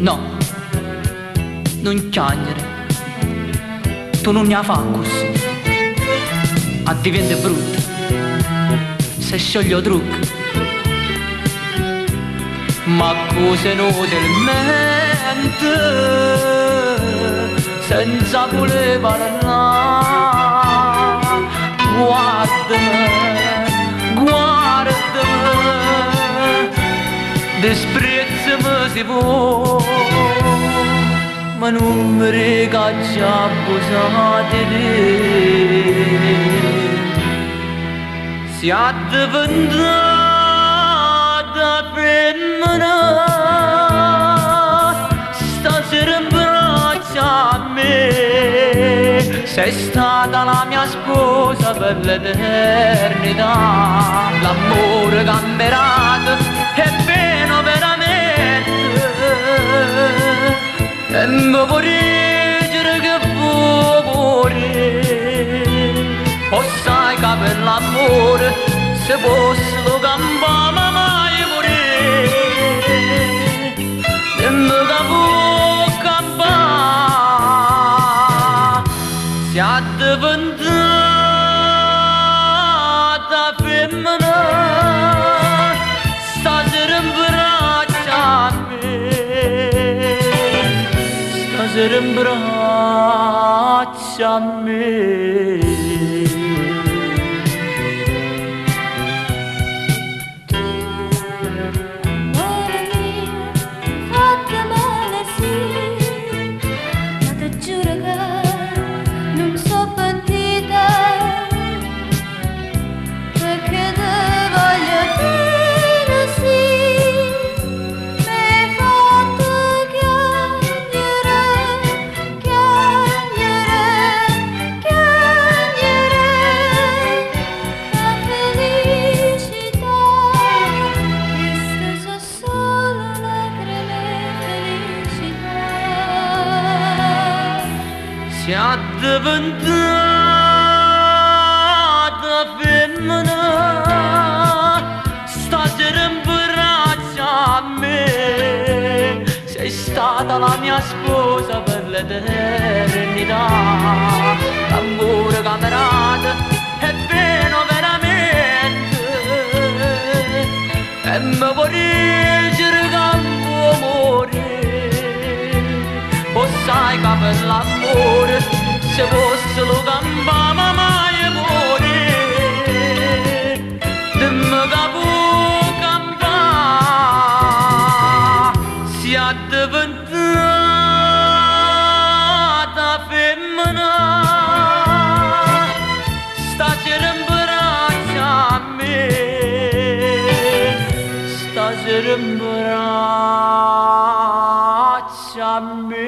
No, non chiagnere, tu non ne fa così, a diventa brutto, se scioglie trucco, ma cose inutilmente, senza voler parlare, guardami, disprezzami se vuoi, ma non mi regaggi abusate si è diventata femmina, stasera in braccia a me, sei stata la mia sposa per l'eternità, l'amore camberato è pieno veramente, e mi vuoi dire che vuoi morire, o sai che per l'amore se posso campare ma mai morire, dimmi che può campare, si è diventata femmina, stasera in braccia a me, stasera in braccia a me. Si è diventata femmina, stasera in braccia a me, sei stata la mia sposa per l'eternità, l'amore camerato è pieno veramente, e mi vuoi dire che vuoi morire, o sai che per l'amore se fosse lo campare ma mai morire, dimmi che può campare, si è diventata femmina, stasera in braccia a me, stasera in braccia a me.